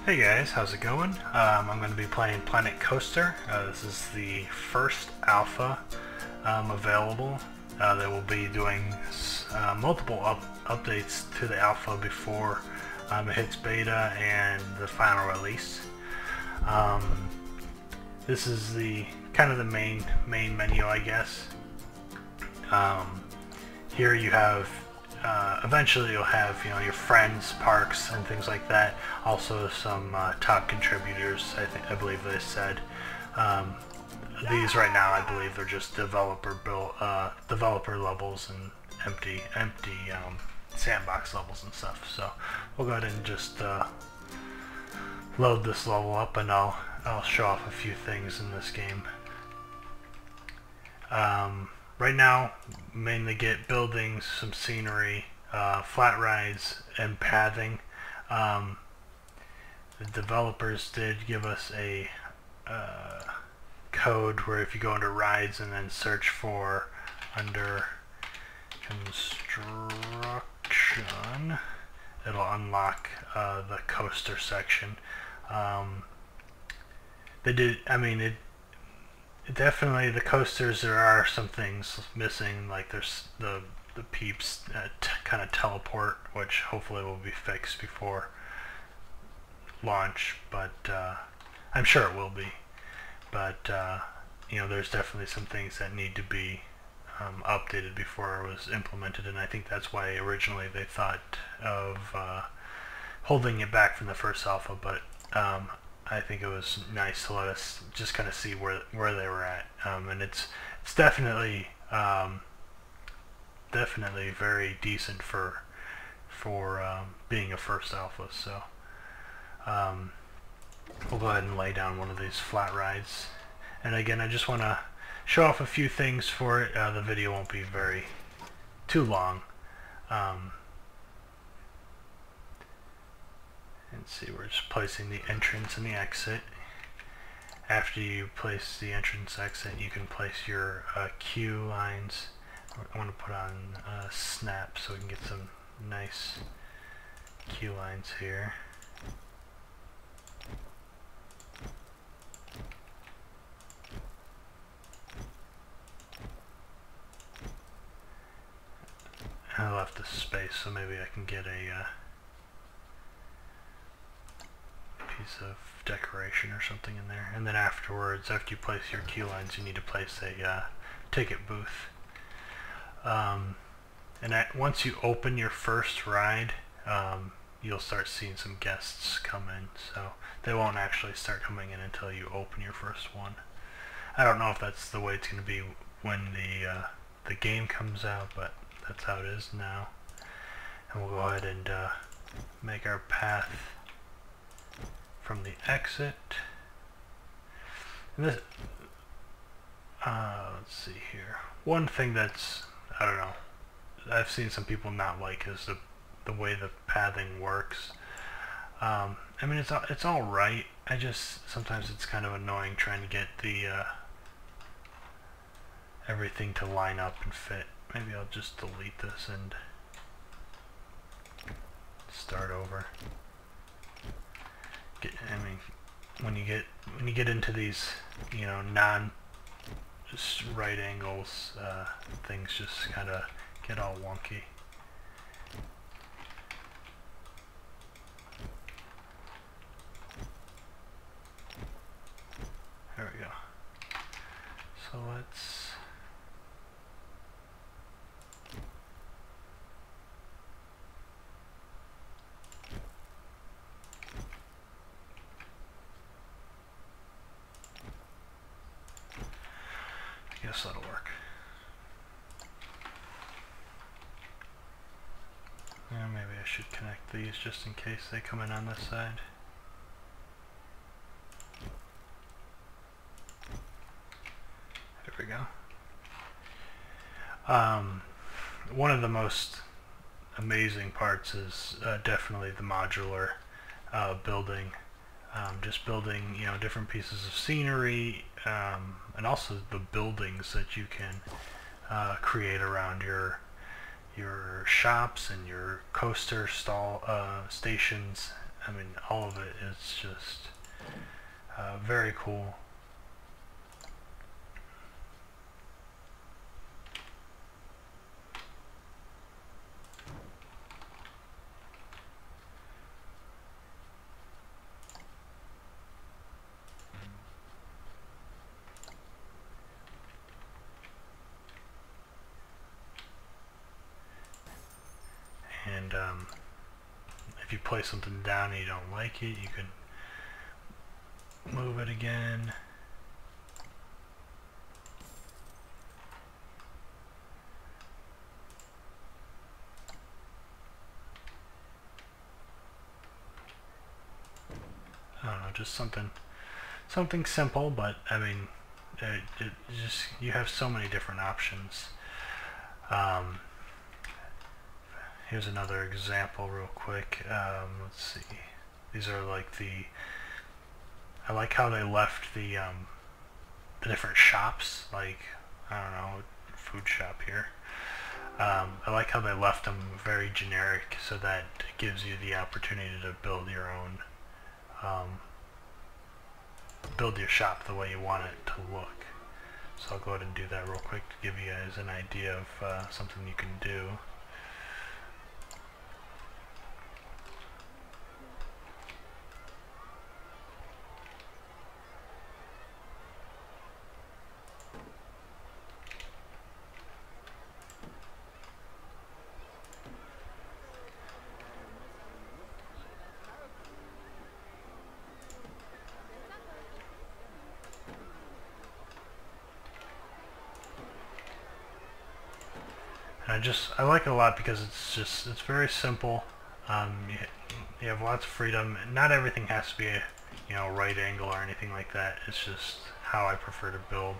Hey guys, how's it going? I'm going to be playing Planet Coaster. This is the first alpha available. They will be doing multiple updates to the alpha before it hits beta and the final release. This is the kind of the main menu, I guess. Here you have eventually you'll have your friends, parks, and things like that. Also some top contributors. I believe they said these right now. I believe they're just developer levels and empty sandbox levels and stuff. So we'll go ahead and just load this level up, and I'll show off a few things in this game. Right now, mainly get buildings, some scenery, flat rides, and pathing. The developers did give us a code where if you go into rides and then search for under construction, it'll unlock the coaster section. They did, I mean, it definitely, the coasters, there are some things missing, like there's the peeps kind of teleport, which hopefully will be fixed before launch, but I'm sure it will be. But there's definitely some things that need to be updated before it was implemented, and I think that's why originally they thought of holding it back from the first alpha, but I think it was nice to let us just kind of see where they were at, and it's definitely very decent for being a first alpha. So we'll go ahead and lay down one of these flat rides, and again, I just want to show off a few things for it. The video won't be too long. And see, we're just placing the entrance and the exit. After you place the entrance exit, you can place your queue lines. I want to put on snap so we can get some nice queue lines here. I left the space, so maybe I can get a piece of decoration or something in there. And then afterwards, after you place your queue lines, you need to place a ticket booth. And once you open your first ride, you'll start seeing some guests come in. So they won't actually start coming in until you open your first one. I don't know if that's the way it's going to be when the game comes out, but that's how it is now. And we'll go ahead and make our path from the exit. And this, let's see here. One thing that's, I don't know, I've seen some people not like is the way the pathing works. I mean, it's all right. I just, sometimes it's kind of annoying trying to get the everything to line up and fit. Maybe I'll just delete this and start over. I mean, when you get into these, non right angles, things just kind of get all wonky. There we go. So let's guess that'll work. Yeah, maybe I should connect these just in case they come in on this side. There we go. One of the most amazing parts is definitely the modular building. Just building, different pieces of scenery, and also the buildings that you can create around your shops and your coaster stations. I mean, all of it is just very cool. And if you place something down and you don't like it, you can move it again. I don't know, just something simple, but I mean, it just, you have so many different options. Here's another example real quick. Let's see. These are like I like how they left the different shops, like, I don't know, food shop here. I like how they left them very generic, so that it gives you the opportunity to build your own, build your shop the way you want it to look. So I'll go ahead and do that real quick to give you guys an idea of something you can do. I like it a lot because it's very simple. You have lots of freedom. Not everything has to be a, you know, right angle or anything like that. It's just how I prefer to build.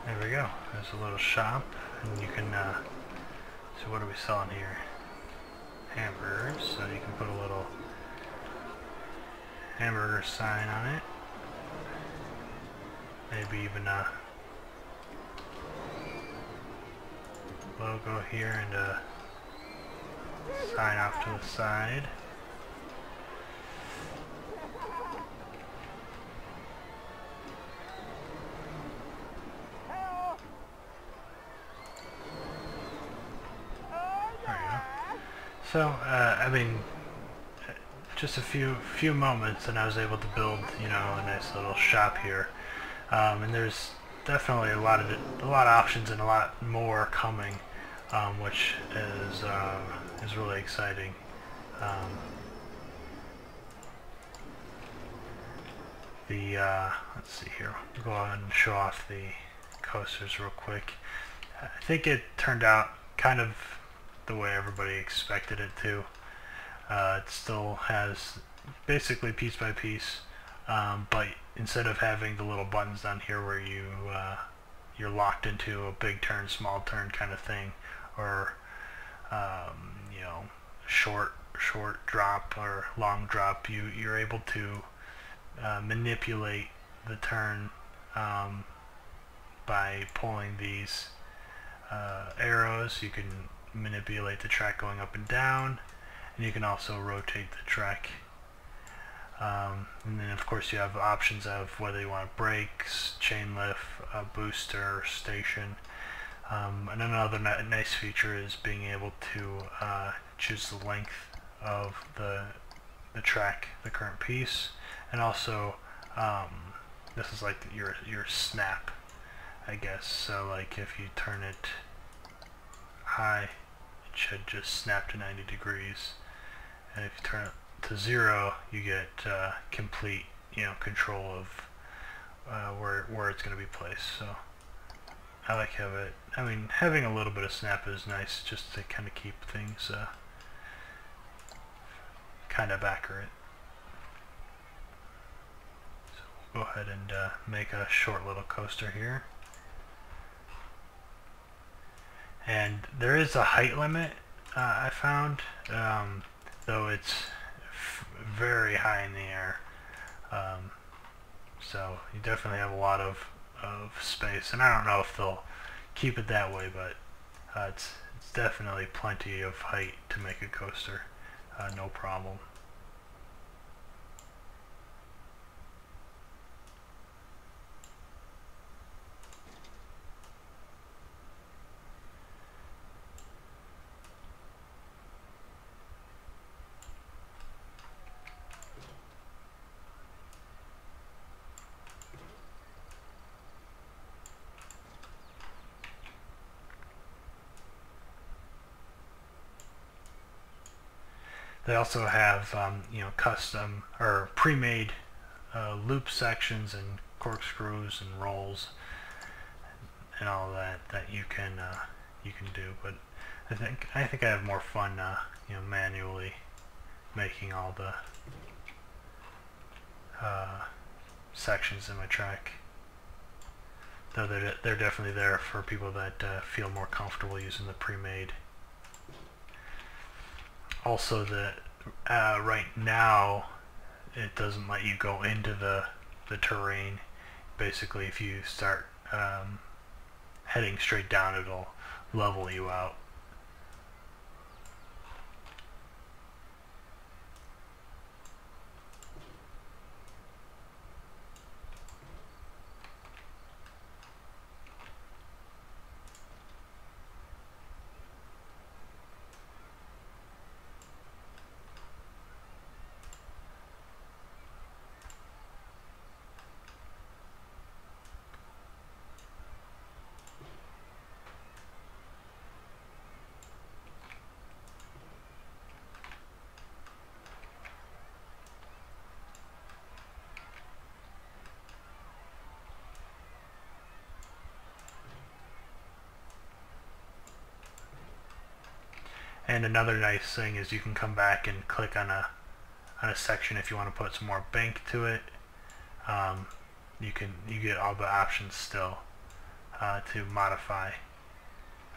There we go. There's a little shop, and you can, so what are we selling here? Hamburgers, so you can put a little hamburger sign on it. Maybe even a logo here and a sign off to the side. So, I mean, just a few moments and I was able to build, you know, a nice little shop here. And there's definitely a lot of options and a lot more coming, which is really exciting. Let's see here. We'll go ahead and show off the coasters real quick. I think it turned out kind of the way everybody expected it to. It still has basically piece by piece, but instead of having the little buttons down here where you're locked into a big turn, small turn kind of thing, or you know, short drop or long drop, you're able to manipulate the turn by pulling these arrows. You can manipulate the track going up and down, and you can also rotate the track. And then of course you have options of whether you want brakes, chain lift, booster, station. And another nice feature is being able to choose the length of the track, the current piece, and also this is like your snap, I guess. So like if you turn it high, it should just snap to 90 degrees, and if you turn it to 0, you get complete, you know, control of where it's going to be placed. So I like how it, I mean, having a little bit of snap is nice just to kind of keep things kind of accurate. So we'll go ahead and make a short little coaster here. And there is a height limit I found, though it's very high in the air. So you definitely have a lot of space, and I don't know if they'll keep it that way, but it's definitely plenty of height to make a coaster, no problem. They also have custom or pre-made loop sections and corkscrews and rolls and all that you can do. But I think I have more fun manually making all the sections in my track. Though they're definitely there for people that feel more comfortable using the pre-made. Also, right now it doesn't let you go into the terrain. Basically, if you start heading straight down, it'll level you out. And another nice thing is you can come back and click on a section if you want to put some more bank to it. You get all the options still to modify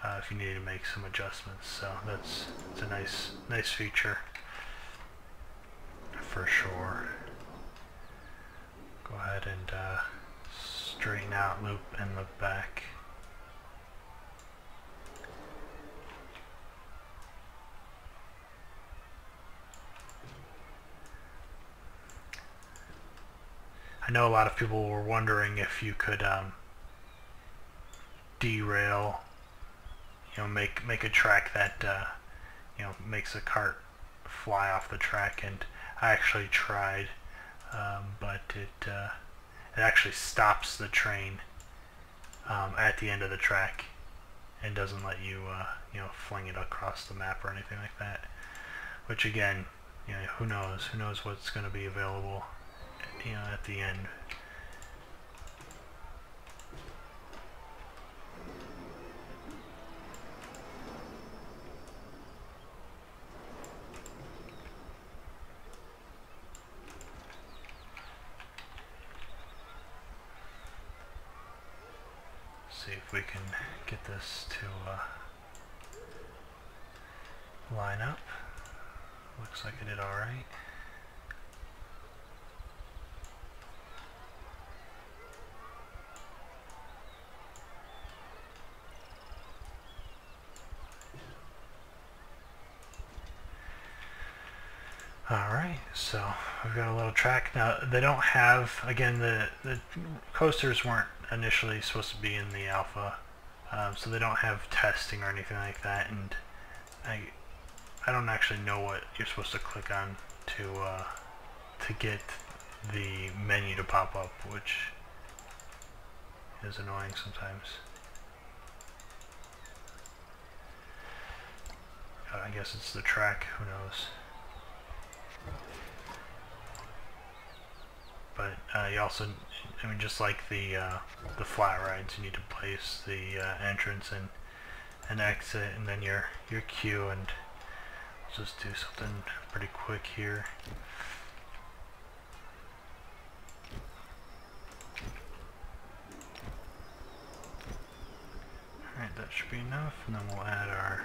if you need to make some adjustments. So it's a nice feature for sure. Go ahead and straighten out, loop, and loop back. I know a lot of people were wondering if you could derail, make a track that makes a cart fly off the track, and I actually tried, but it actually stops the train at the end of the track and doesn't let you fling it across the map or anything like that. Which again, who knows what's going to be available at the end. See if we can get this to line up. Looks like it did alright. Alright, so we've got a little track. Now, they don't have, again, the coasters weren't initially supposed to be in the alpha, so they don't have testing or anything like that, and I don't actually know what you're supposed to click on to get the menu to pop up, which is annoying sometimes. I guess it's the track, who knows. But you also, just like the flat rides, you need to place the entrance and exit, and then your queue, and just do something pretty quick here. Alright, that should be enough, and then we'll add our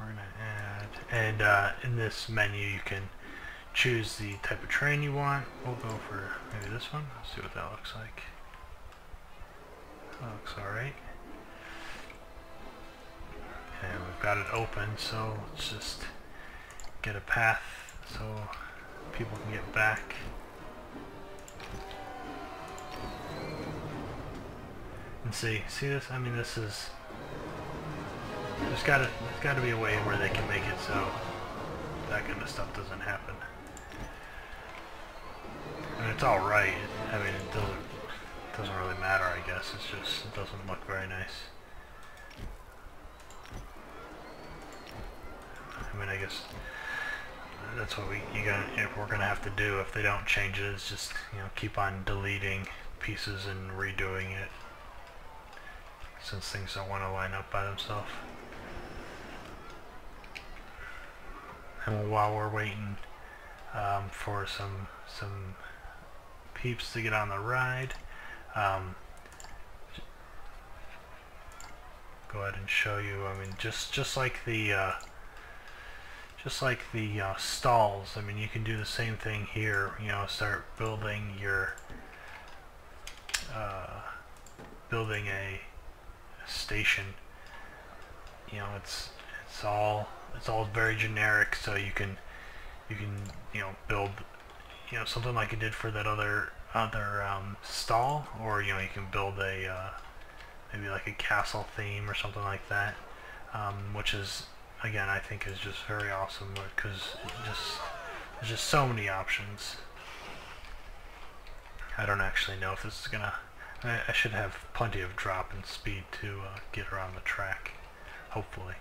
we're gonna add, and in this menu you can choose the type of train you want. We'll go for maybe this one. Let's see what that looks like. That looks alright. And we've got it open, so let's just get a path so people can get back. And see this? I mean, this is, there's gotta be a way where they can make it so that kind of stuff doesn't happen. And it's all right. I mean, it doesn't really matter, I guess. It's just, it doesn't look very nice. I mean, I guess that's what we're gonna have to do if they don't change it. Is just, you know, keep on deleting pieces and redoing it, since things don't want to line up by themselves. And while we're waiting for some peeps to get on the ride, go ahead and show you. I mean, just like the stalls. I mean, you can do the same thing here. You know, start building your building a station. You know, it's all very generic, so you can you know, build, you know, something like you did for that other stall, or you know, you can build a maybe like a castle theme or something like that, which is, again, I think is just very awesome, because there's just so many options. I don't actually know if this is gonna, I should have plenty of drop and speed to get around the track, hopefully.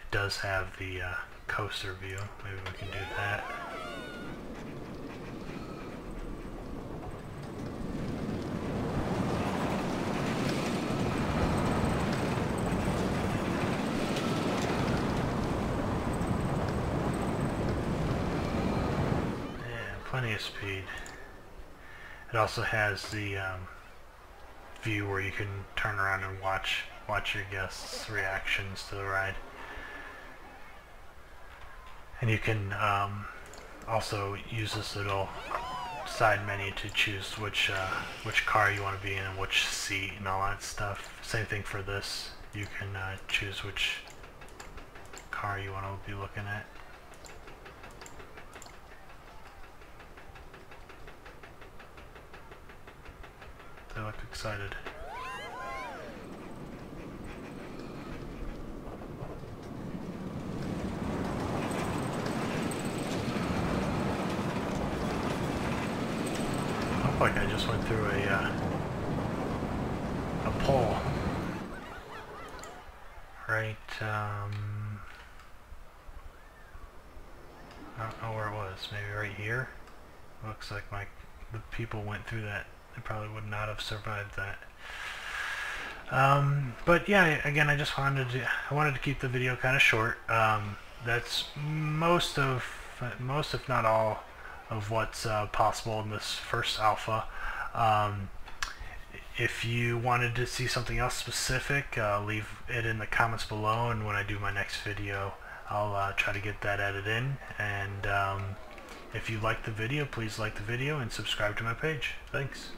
It does have the coaster view. Maybe we can do that. Plenty of speed. It also has the view where you can turn around and watch your guests' reactions to the ride, and you can also use this little side menu to choose which car you want to be in and which seat and all that stuff. Same thing for this. You can choose which car you want to be looking at. They look excited. Looked like I just went through a pole. Right, I don't know where it was. Maybe right here? Looks like the people went through that. They probably would not have survived that. But yeah, again, I wanted to keep the video kind of short. That's most if not all of what's possible in this first alpha. If you wanted to see something else specific, leave it in the comments below, and when I do my next video, I'll try to get that edited in. And if you liked the video, please like the video and subscribe to my page. Thanks.